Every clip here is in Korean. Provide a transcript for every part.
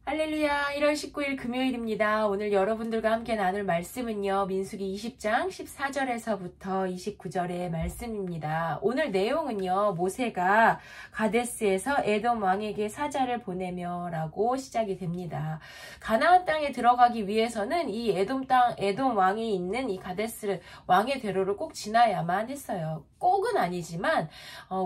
할렐루야. 1월 19일 금요일입니다. 오늘 여러분들과 함께 나눌 말씀은요. 민수기 20장 14절에서부터 29절의 말씀입니다. 오늘 내용은요. 모세가 가데스에서 에돔 왕에게 사자를 보내며 라고 시작이 됩니다. 가나안 땅에 들어가기 위해서는 이 에돔 왕이 있는 이 가데스 왕의 대로를 꼭 지나야만 했어요. 꼭은 아니지만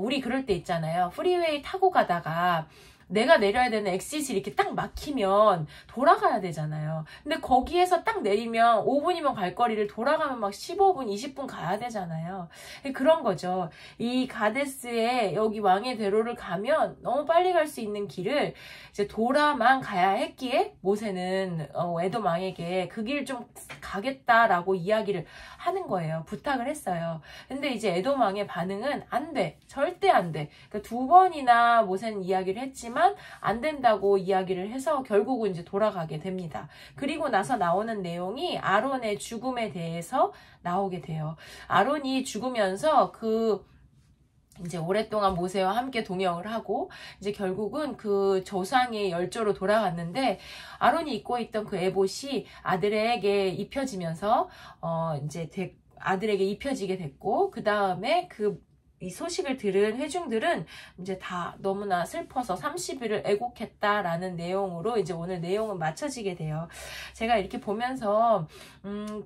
우리 그럴 때 있잖아요. 프리웨이 타고 가다가 내가 내려야 되는 엑시트 이렇게 딱 막히면 돌아가야 되잖아요. 근데 거기에서 딱 내리면 5분이면 갈 거리를 돌아가면 막 15분, 20분 가야 되잖아요. 그런 거죠. 이 가데스에 여기 왕의 대로를 가면 너무 빨리 갈 수 있는 길을 이제 돌아만 가야 했기에 모세는 에돔 왕에게 그 길 좀 가겠다라고 이야기를 하는 거예요. 부탁을 했어요. 근데 이제 에돔 왕의 반응은 안 돼. 절대 안 돼. 그러니까 2번이나 모세는 이야기를 했지만 안 된다고 이야기를 해서 결국은 이제 돌아가게 됩니다. 그리고 나서 나오는 내용이 아론의 죽음에 대해서 나오게 돼요. 아론이 죽으면서 이제 오랫동안 모세와 함께 동역을 하고 이제 결국은 그 조상의 열조로 돌아갔는데 아론이 입고 있던 그 에봇이 아들에게 입혀지면서 이제 아들에게 입혀지게 됐고 그 다음에 이 소식을 들은 회중들은 이제 다 너무나 슬퍼서 30일을 애곡했다라는 내용으로 이제 오늘 내용은 마쳐지게 돼요. 제가 이렇게 보면서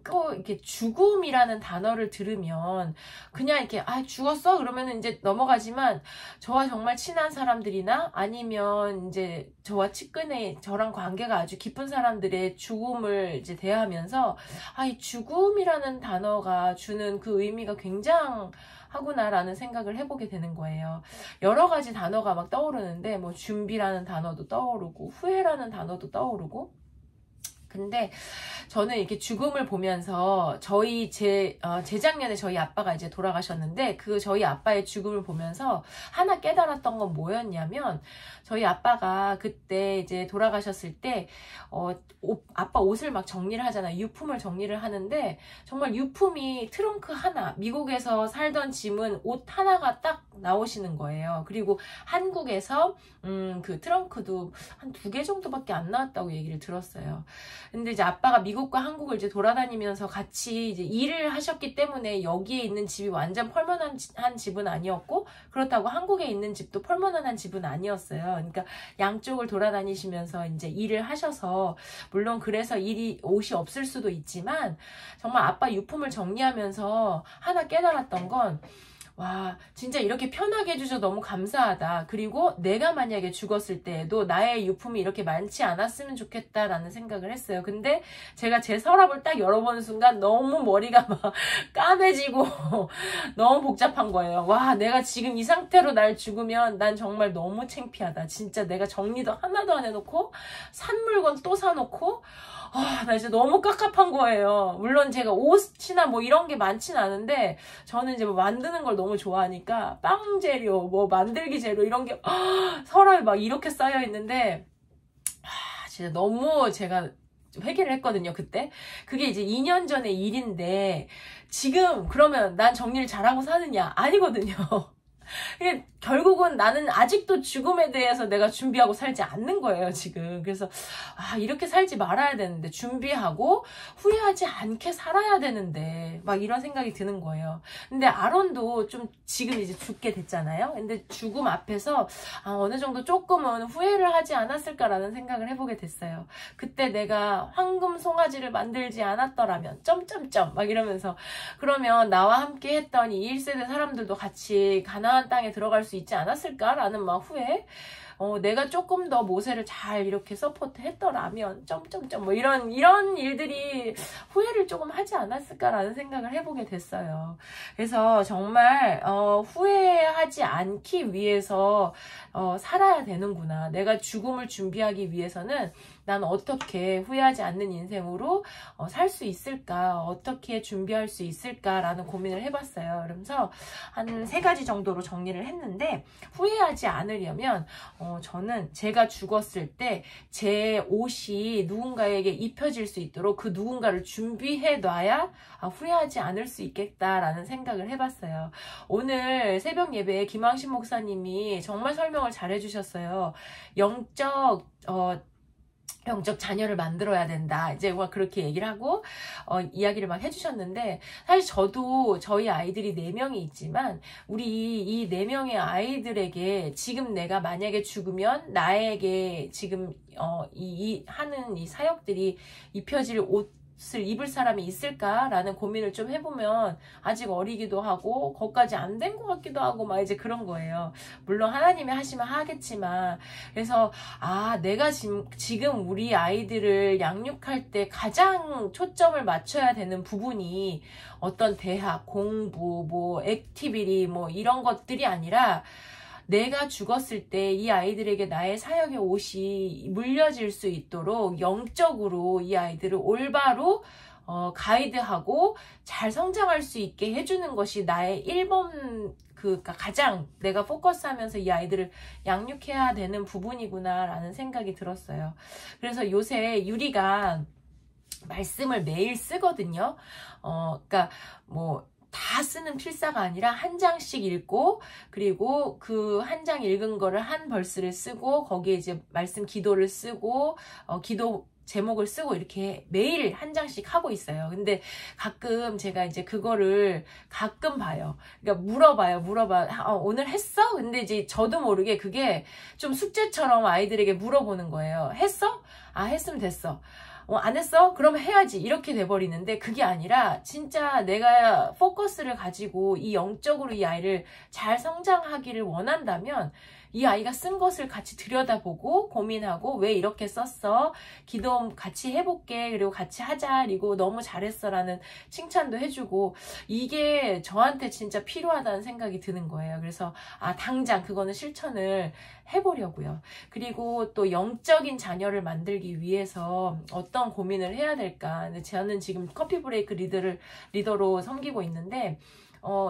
또 이렇게 죽음이라는 단어를 들으면 그냥 이렇게 죽었어? 그러면 이제 넘어가지만 저와 정말 친한 사람들이나 아니면 이제 저와 측근에 저랑 관계가 아주 깊은 사람들의 죽음을 이제 대하면서 이 죽음이라는 단어가 주는 그 의미가 굉장하구나라는 생각을 해보게 되는 거예요. 여러 가지 단어가 막 떠오르는데 뭐 준비라는 단어도 떠오르고 후회라는 단어도 떠오르고 근데 저는 이렇게 죽음을 보면서 재작년에 저희 아빠가 이제 돌아가셨는데 저희 아빠의 죽음을 보면서 하나 깨달았던 건 뭐였냐면 저희 아빠가 그때 이제 돌아가셨을 때 아빠 옷을 막 정리를 하잖아요. 유품을 정리를 하는데 정말 유품이 트렁크 하나, 미국에서 살던 짐은 옷 하나가 딱 나오시는 거예요. 그리고 한국에서 그 트렁크도 한 2개 정도밖에 안 나왔다고 얘기를 들었어요. 근데 이제 아빠가 미국과 한국을 이제 돌아다니면서 같이 이제 일을 하셨기 때문에 여기에 있는 집이 완전 펄먼한 집은 아니었고 그렇다고 한국에 있는 집도 펄먼한 집은 아니었어요. 그러니까 양쪽을 돌아다니시면서 이제 일을 하셔서 물론 그래서 옷이 없을 수도 있지만 정말 아빠 유품을 정리하면서 하나 깨달았던 건 와, 진짜 이렇게 편하게 해주셔서 너무 감사하다. 그리고 내가 만약에 죽었을 때에도 나의 유품이 이렇게 많지 않았으면 좋겠다라는 생각을 했어요. 근데 제가 제 서랍을 딱 열어보는 순간 너무 머리가 막 까매지고 너무 복잡한 거예요. 와, 내가 지금 이 상태로 날 죽으면 난 정말 너무 창피하다. 진짜 내가 정리도 하나도 안 해놓고 산 물건 또 사놓고 나 이제 너무 깝깝한 거예요. 물론 제가 옷이나 뭐 이런 게 많진 않은데 저는 이제 뭐 만드는 걸 너무 좋아하니까 빵 재료, 뭐 만들기 재료 이런 게 서랍에 막 이렇게 쌓여 있는데 진짜 너무 제가 회개를 했거든요, 그때. 그게 이제 2년 전의 일인데 지금 그러면 난 정리를 잘하고 사느냐? 아니거든요. 결국은 나는 아직도 죽음에 대해서 내가 준비하고 살지 않는 거예요, 지금. 그래서 이렇게 살지 말아야 되는데 준비하고 후회하지 않게 살아야 되는데 막 이런 생각이 드는 거예요. 근데 아론도 좀 지금 이제 죽게 됐잖아요. 근데 죽음 앞에서 어느 정도 조금은 후회를 하지 않았을까라는 생각을 해보게 됐어요. 그때 내가 황금 송아지를 만들지 않았더라면 점점점 막 이러면서 그러면 나와 함께 했던 이 1세대 사람들도 같이 가나안 땅에 들어갈 수 있지 않았을까라는 막 후회. 내가 조금 더 모세를 잘 이렇게 서포트 했더라면 점점점 뭐 이런 일들이 후회를 조금 하지 않았을까라는 생각을 해보게 됐어요. 그래서 정말 후회하지 않기 위해서 살아야 되는구나. 내가 죽음을 준비하기 위해서는 난 어떻게 후회하지 않는 인생으로 살 수 있을까? 어떻게 준비할 수 있을까라는 고민을 해봤어요. 그러면서 한 3가지 정도로 정리를 했는데 후회하지 않으려면 저는 제가 죽었을 때 제 옷이 누군가에게 입혀질 수 있도록 그 누군가를 준비해 놔야 후회하지 않을 수 있겠다라는 생각을 해봤어요. 오늘 새벽 예배에 김왕신 목사님이 정말 설명을 잘 해주셨어요. 영적 영적 자녀를 만들어야 된다. 이제 막 그렇게 얘기를 하고, 이야기를 막 해주셨는데, 사실 저도 저희 아이들이 4명이 있지만, 우리 이 4명의 아이들에게 지금 내가 만약에 죽으면 나에게 지금, 하는 이 사역들이 입혀질 옷을 입을 사람이 있을까라는 고민을 좀 해보면 아직 어리기도 하고 거기까지 안 된 것 같기도 하고 막 이제 그런 거예요. 물론 하나님이 하시면 하겠지만 그래서 내가 지금 우리 아이들을 양육할 때 가장 초점을 맞춰야 되는 부분이 어떤 대학, 공부, 뭐 액티비티 뭐 이런 것들이 아니라 내가 죽었을 때 이 아이들에게 나의 사역의 옷이 물려질 수 있도록 영적으로 이 아이들을 올바로 가이드하고 잘 성장할 수 있게 해주는 것이 나의 1번 그러니까 가장 내가 포커스하면서 이 아이들을 양육해야 되는 부분이구나라는 생각이 들었어요. 그래서 요새 유리가 말씀을 매일 쓰거든요. 그러니까 뭐 다 쓰는 필사가 아니라 한 장씩 읽고 그리고 그 한 장 읽은 거를 한 벌스를 쓰고 거기에 이제 말씀 기도를 쓰고 기도 제목을 쓰고 이렇게 매일 한 장씩 하고 있어요. 근데 가끔 제가 이제 그거를 가끔 봐요. 그러니까 물어봐. 오늘 했어? 근데 이제 저도 모르게 그게 좀 숙제처럼 아이들에게 물어보는 거예요. 했어? 했으면 됐어. 안 했어? 그러면 해야지. 이렇게 돼버리는데 그게 아니라 진짜 내가 포커스를 가지고 이 영적으로 이 아이를 잘 성장하기를 원한다면 이 아이가 쓴 것을 같이 들여다보고 고민하고 왜 이렇게 썼어? 기도 같이 해볼게. 그리고 같이 하자. 그리고 너무 잘했어. 라는 칭찬도 해주고 이게 저한테 진짜 필요하다는 생각이 드는 거예요. 그래서 당장 그거는 실천을 해보려고요. 그리고 또 영적인 자녀를 만들기 위해서 어떤 고민을 해야 될까? 저는 지금 커피 브레이크 리더로 섬기고 있는데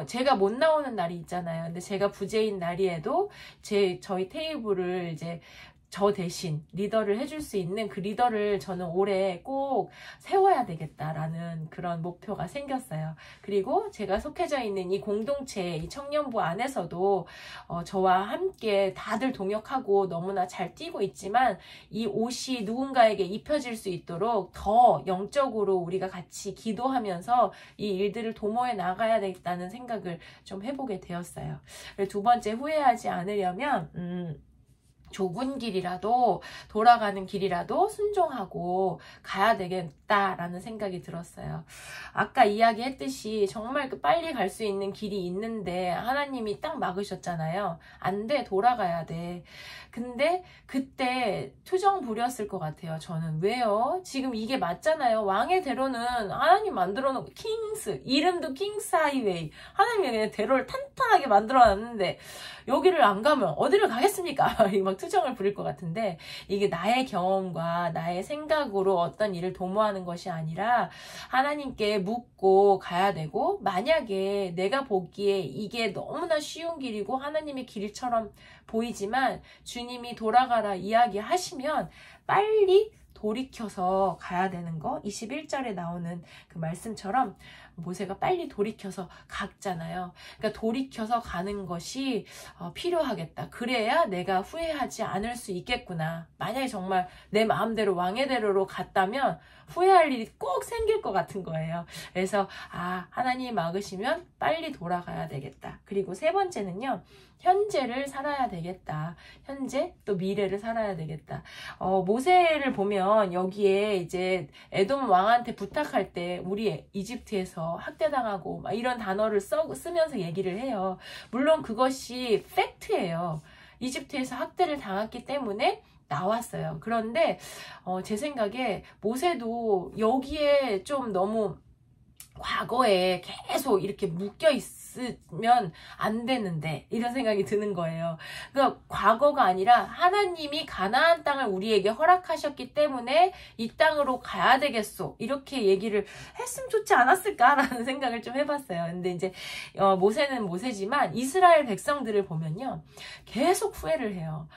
제가 못 나오는 날이 있잖아요. 근데 제가 부재인 날에도 저희 테이블을 이제 저 대신 리더를 해줄 수 있는 그 리더를 저는 올해 꼭 세워야 되겠다라는 그런 목표가 생겼어요. 그리고 제가 속해져 있는 이 공동체, 이 청년부 안에서도 저와 함께 다들 동역하고 너무나 잘 뛰고 있지만 이 옷이 누군가에게 입혀질 수 있도록 더 영적으로 우리가 같이 기도하면서 이 일들을 도모해 나가야 되겠다는 생각을 좀 해보게 되었어요. 그리고 두 번째, 후회하지 않으려면 좁은 길이라도 돌아가는 길이라도 순종하고 가야 되겠다라는 생각이 들었어요. 아까 이야기했듯이 정말 빨리 갈 수 있는 길이 있는데 하나님이 딱 막으셨잖아요. 안 돼, 돌아가야 돼. 근데 그때 투정 부렸을 것 같아요. 저는 왜요? 지금 이게 맞잖아요. 왕의 대로는 하나님 만들어 놓은 킹스, 이름도 킹스 하이웨이. 하나님이 그냥 대로를 탄탄하게 만들어 놨는데 여기를 안 가면 어디를 가겠습니까? 막 투정을 부릴 것 같은데 이게 나의 경험과 나의 생각으로 어떤 일을 도모하는 것이 아니라 하나님께 묻고 가야 되고, 만약에 내가 보기에 이게 너무나 쉬운 길이고 하나님의 길처럼 보이지만 주님이 돌아가라 이야기하시면 빨리 돌이켜서 가야 되는 거, 21절에 나오는 그 말씀처럼 모세가 빨리 돌이켜서 갔잖아요. 그러니까 돌이켜서 가는 것이 필요하겠다. 그래야 내가 후회하지 않을 수 있겠구나. 만약에 정말 내 마음대로 왕의 대로로 갔다면 후회할 일이 꼭 생길 것 같은 거예요. 그래서 하나님이 막으시면 빨리 돌아가야 되겠다. 그리고 세 번째는요, 현재를 살아야 되겠다. 현재 또 미래를 살아야 되겠다. 모세를 보면 여기에 이제 에돔 왕한테 부탁할 때 우리 이집트에서 학대당하고 막 이런 단어를 쓰면서 얘기를 해요. 물론 그것이 팩트예요. 이집트에서 학대를 당했기 때문에 나왔어요. 그런데 제 생각에 모세도 여기에 좀 너무 과거에 계속 이렇게 묶여 있으면 안 되는데 이런 생각이 드는 거예요. 그러니까 과거가 아니라 하나님이 가나안 땅을 우리에게 허락하셨기 때문에 이 땅으로 가야 되겠소, 이렇게 얘기를 했으면 좋지 않았을까라는 생각을 좀 해봤어요. 근데 이제 모세는 모세지만 이스라엘 백성들을 보면요, 계속 후회를 해요.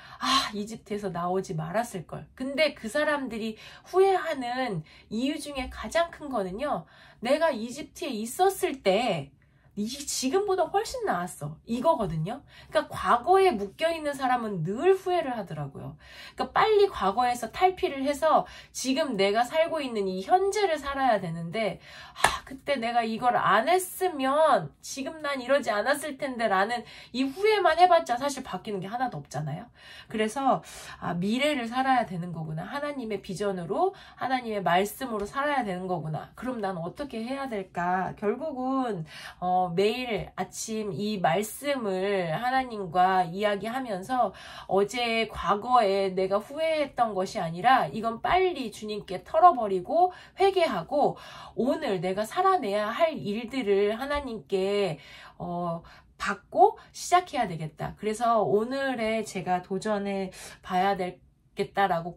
이집트에서 나오지 말았을 걸. 근데 그 사람들이 후회하는 이유 중에 가장 큰 거는요, 내가 이집트에 있었을 때 지금보다 훨씬 나았어. 이거거든요. 그러니까 과거에 묶여있는 사람은 늘 후회를 하더라고요. 그러니까 빨리 과거에서 탈피를 해서 지금 내가 살고 있는 이 현재를 살아야 되는데, 그때 내가 이걸 안 했으면 지금 난 이러지 않았을 텐데 라는 이 후회만 해봤자 사실 바뀌는 게 하나도 없잖아요. 그래서 미래를 살아야 되는 거구나. 하나님의 비전으로, 하나님의 말씀으로 살아야 되는 거구나. 그럼 난 어떻게 해야 될까? 결국은 매일 아침 이 말씀을 하나님과 이야기하면서 어제 과거에 내가 후회했던 것이 아니라 이건 빨리 주님께 털어버리고 회개하고 오늘 내가 살아내야 할 일들을 하나님께 받고 시작해야 되겠다. 그래서 오늘의 제가 도전해 봐야 되겠다라고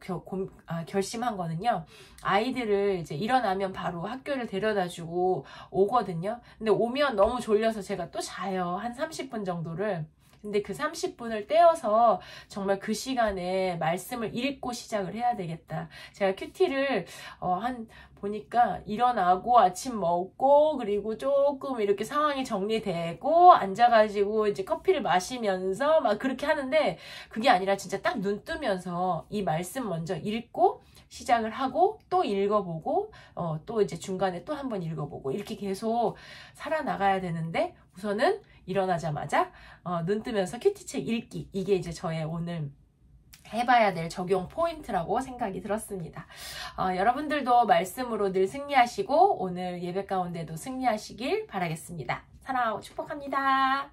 결심한 거는요. 아이들을 이제 일어나면 바로 학교를 데려다주고 오거든요. 근데 오면 너무 졸려서 제가 또 자요. 한 30분 정도를. 근데 그 30분을 떼어서 정말 그 시간에 말씀을 읽고 시작을 해야 되겠다. 제가 큐티를 보니까 일어나고 아침 먹고 그리고 조금 이렇게 상황이 정리되고 앉아가지고 이제 커피를 마시면서 막 그렇게 하는데 그게 아니라 진짜 딱 눈 뜨면서 이 말씀 먼저 읽고 시작을 하고 또 읽어보고 또 이제 중간에 또 한번 읽어보고 이렇게 계속 살아나가야 되는데 우선은 일어나자마자 눈 뜨면서 큐티책 읽기 이게 이제 저의 오늘 해봐야 될 적용 포인트라고 생각이 들었습니다. 여러분들도 말씀으로 늘 승리하시고 오늘 예배 가운데도 승리하시길 바라겠습니다. 사랑하고 축복합니다.